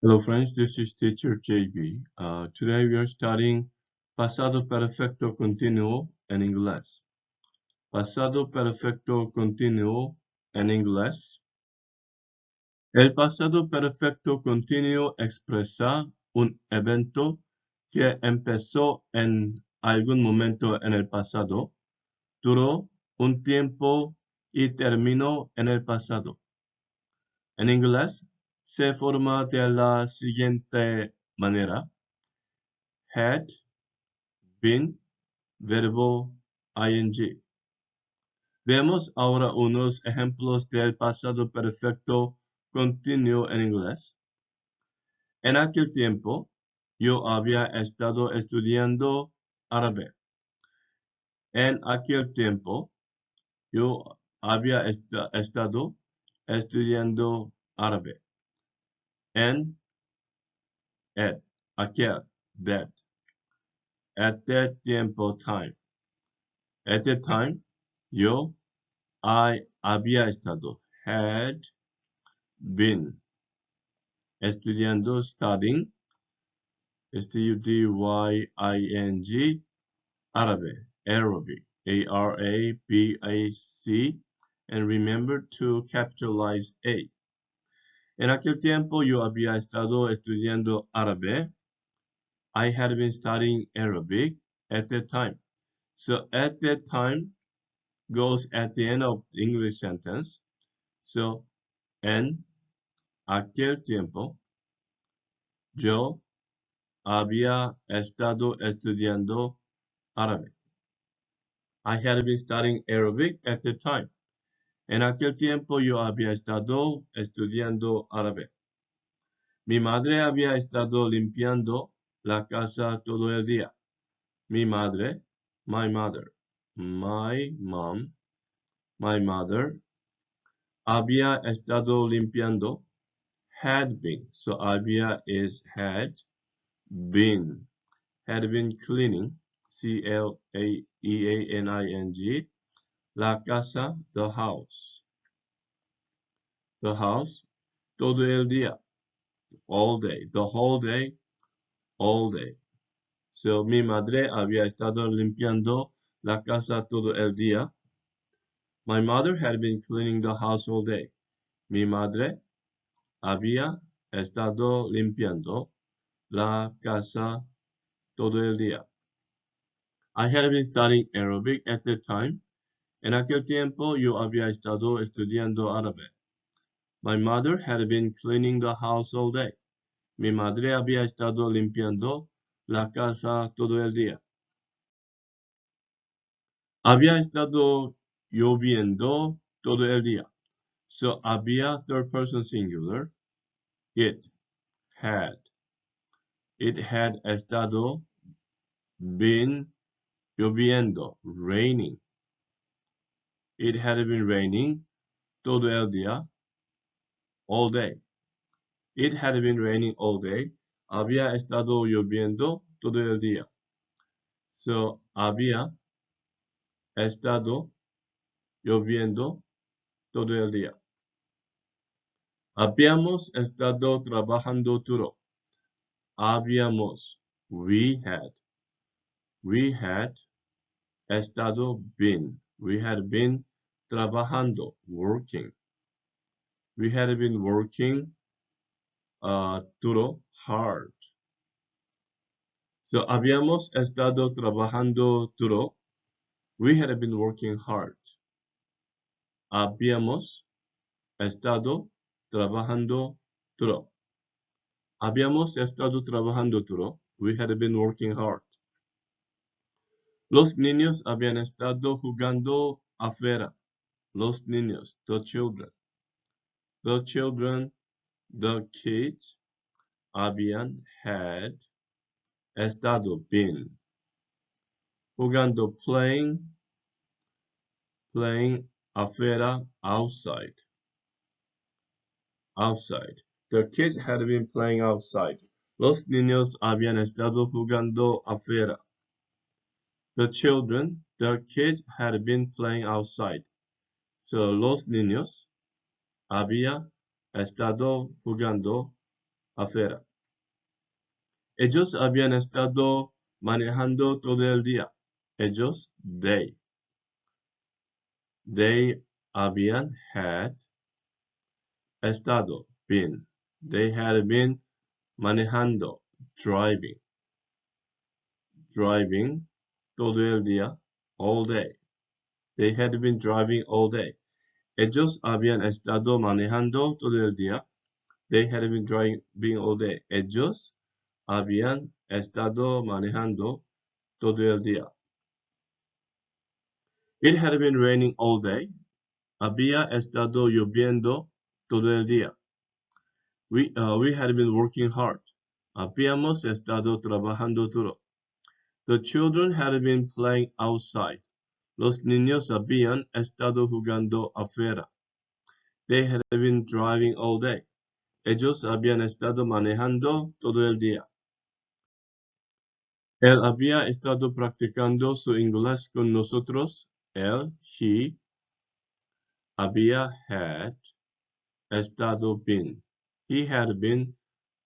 Hello friends, this is teacher JB. Today we are studying Pasado Perfecto Continuo en inglés. Pasado Perfecto Continuo en inglés. El pasado perfecto continuo expresa un evento que empezó en algún momento en el pasado, duró un tiempo y terminó en el pasado. En inglés se forma de la siguiente manera: had, been, verbo ing. Veamos ahora unos ejemplos del pasado perfecto continuo en inglés. En aquel tiempo, yo había estado estudiando árabe. En aquel tiempo, yo había estado estudiando árabe. En, at, aquel, that. At that tiempo, time. At that time, yo había estado, had been, estudiando, studying, studying, Arabic, Arabic, Arabac, and remember to capitalize A. En aquel tiempo yo había estado estudiando árabe. I had been studying Arabic at that time. So at that time goes at the end of the English sentence. So en aquel tiempo yo había estado estudiando árabe. I had been studying Arabic at the time. En aquel tiempo yo había estado estudiando árabe. Mi madre había estado limpiando la casa todo el día. Mi madre, my mother, my mom, my mother, había estado limpiando, had been. So había is had been cleaning, Cleaning, la casa, the house, todo el día, all day, the whole day, all day. So mi madre había estado limpiando la casa todo el día. My mother had been cleaning the house all day. Mi madre había estado limpiando la casa todo el día. I had been studying Arabic at the time. En aquel tiempo yo había estado estudiando árabe. My mother had been cleaning the house all day. Mi madre había estado limpiando la casa todo el día. Había estado lloviendo todo el día. So había third person singular. It had. It had estado been lloviendo, raining. It had been raining todo el día, all day. It had been raining all day. Había estado lloviendo todo el día. So había estado lloviendo todo el día. Habíamos estado trabajando duro. Habíamos, we had estado been, we had been trabajando, working. We had been working duro, hard. So habíamos estado trabajando duro. We had been working hard. Habíamos estado trabajando duro. Habíamos estado trabajando duro. We had been working hard. Los niños habían estado jugando afuera. Los niños, the children. The children, the kids, habían, had, estado, been. Jugando, playing afuera, outside. The kids had been playing outside. Los niños habían estado jugando afuera. The children, the kids had been playing outside. So los niños había estado jugando afuera. Ellos habían estado manejando todo el día. Ellos, they had estado, been. They had been manejando, driving todo el día, all day. They had been driving all day. Ellos habían estado manejando todo el día. They had been driving all day. Ellos habían estado manejando todo el día. It had been raining all day. Había estado lloviendo todo el día. We had been working hard. Habíamos estado trabajando duro. The children had been playing outside. Los niños habían estado jugando afuera. They had been driving all day. Ellos habían estado manejando todo el día. Él había estado practicando su inglés con nosotros. Él, he, had estado been. He had been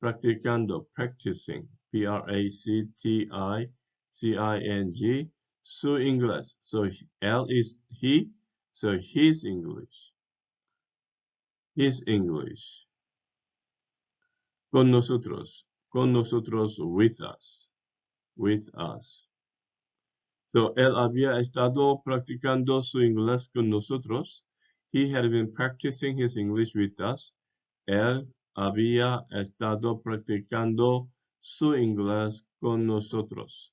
practicando, practicing, practicing, su inglés. So él is he, so his English. His English. Con nosotros, with us, with us. So él había estado practicando su inglés con nosotros. He had been practicing his English with us. Él había estado practicando su inglés con nosotros.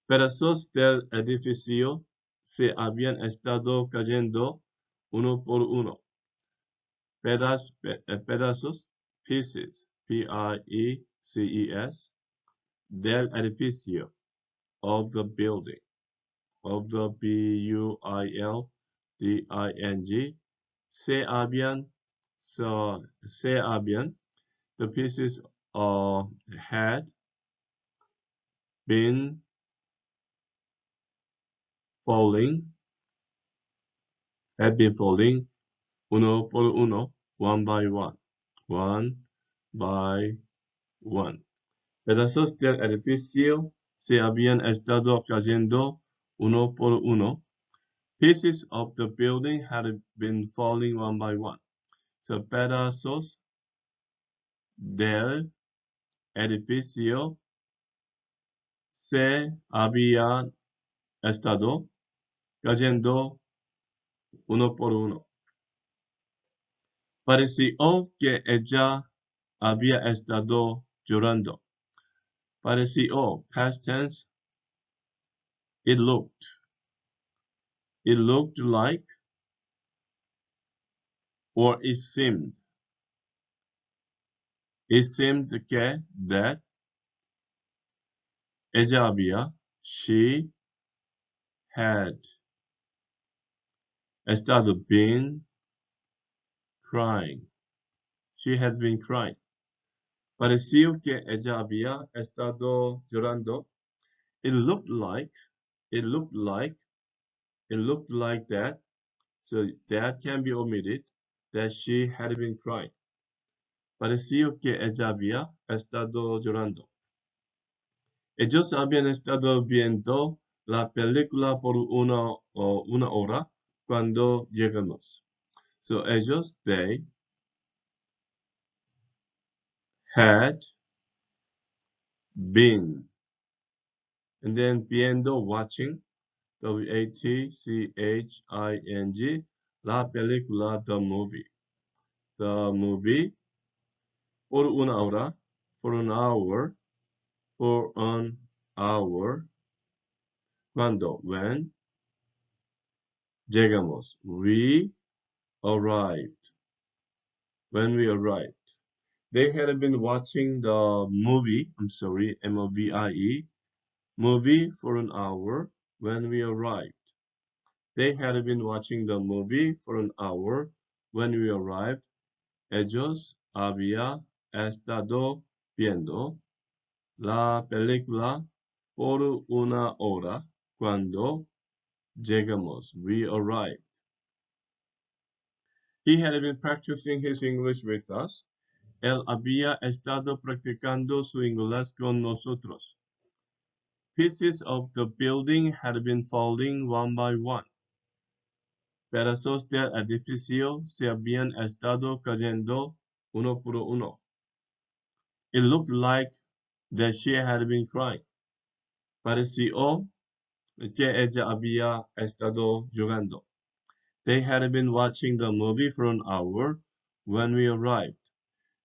Pedazos del edificio se habían estado cayendo uno por uno. Pedazos, pieces, P-I-E-C-E-S, del edificio, of the building, of the B-U-I-L-D-I-N-G, se habían, the pieces had been falling, uno por uno, one by one. Pedazos del edificio se habían estado cayendo uno por uno. Pieces of the building had been falling one by one. So pedazos del edificio se habían estado cayendo uno por uno. Pareció que ella había estado llorando. Pareció, past tense, it looked. It looked like, or it seemed. It seemed que, that, ella había, she had estado been crying. She had been crying. Pareció que ella había estado llorando. It looked like that. So that can be omitted. That she had been crying. Pareció que ella había estado llorando. Ellos habían estado viendo la película por una hora cuando llegamos. So ellos, they had been. And then viendo, watching, W-A-T-C-H-I-N-G, la película, the movie. The movie, por una hora, for an hour, cuando, when, llegamos, we arrived, when we arrived. They had been watching the movie, M-O-V-I-E, movie for an hour when we arrived. They had been watching the movie for an hour when we arrived. Ellos había estado viendo la película por una hora cuando llegamos. We arrived. He had been practicing his English with us. Él había estado practicando su inglés con nosotros. Pieces of the building had been falling one by one. Pedazos del edificio se habían estado cayendo uno por uno. It looked like that she had been crying. Pareció que ella había estado llorando. They had been watching the movie for an hour when we arrived.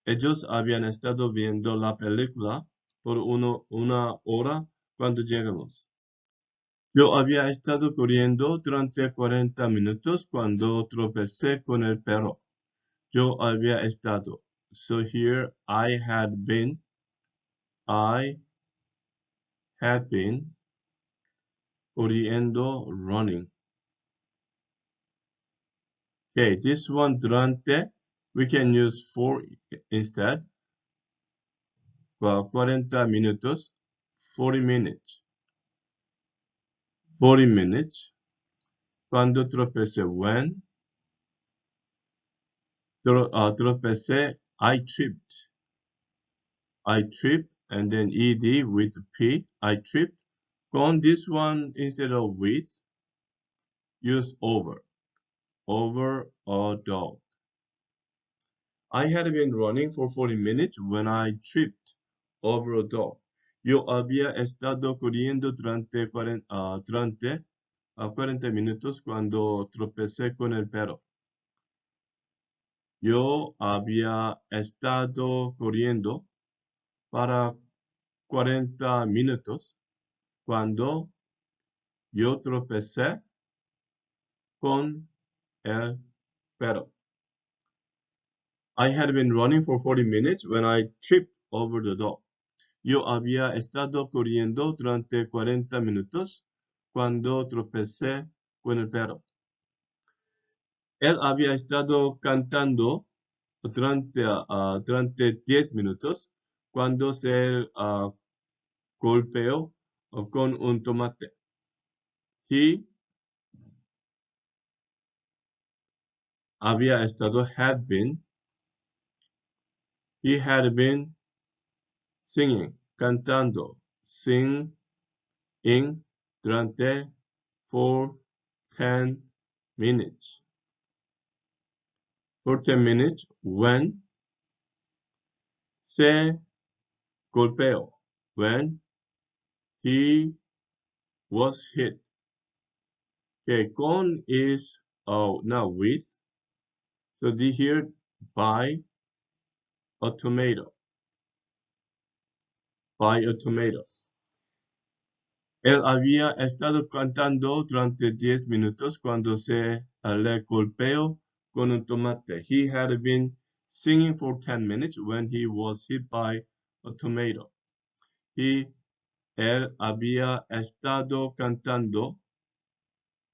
Ellos habían estado viendo la película por una hora cuando llegamos. Yo había estado corriendo durante 40 minutos cuando tropecé con el perro. Yo había estado. So here I had been corriendo, running. Okay, this one durante, we can use for instead. 40 minutos, 40 minutes. 40 minutes. Cuando tropecé, when. Tropecé, I tripped. I tripped, and then ed with p, I tripped. Con this one, instead of with, use over. Over a dog. I had been running for 40 minutes when I tripped over a dog. Yo había estado corriendo durante 40 minutos cuando tropecé con el perro. Yo había estado corriendo para 40 minutos cuando yo tropecé con el perro. I had been running for 40 minutes when I tripped over the dog. Yo había estado corriendo durante 40 minutos cuando tropecé con el perro. Él había estado cantando durante 10 minutos cuando se golpeó con un tomate. He había estado, he had been singing, cantando, singing durante for 10 minutes. For 10 minutes when se golpeó, when he was hit. Okay, con is now with, so here by a tomato. By a tomato. Él había estado cantando durante 10 minutos cuando se le golpeó con un tomate. He had been singing for 10 minutes when he was hit by a tomato. Él había estado cantando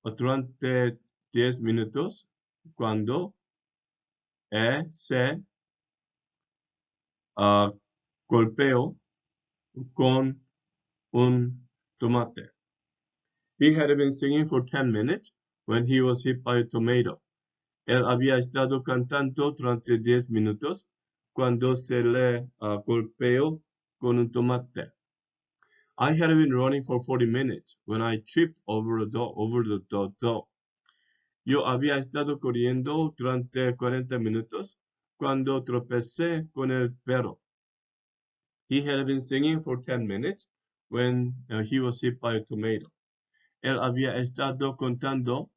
durante 10 minutos cuando se golpeó con un tomate. He had been singing for 10 minutes when he was hit by a tomato. Él había estado cantando durante 10 minutos cuando se le golpeó con un tomate. I had been running for 40 minutes when I tripped over the dog. Yo había estado corriendo durante 40 minutos cuando tropecé con el perro. He had been singing for 10 minutes when he was hit by a tomato. Él había estado cantando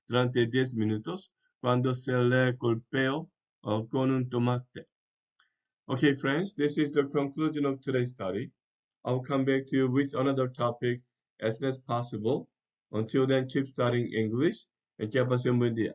durante 10 minutos cuando se le golpeó con un tomate. Okay, friends, this is the conclusion of today's study. I'll come back to you with another topic as soon as possible. Until then, keep studying English and que pasen buen día.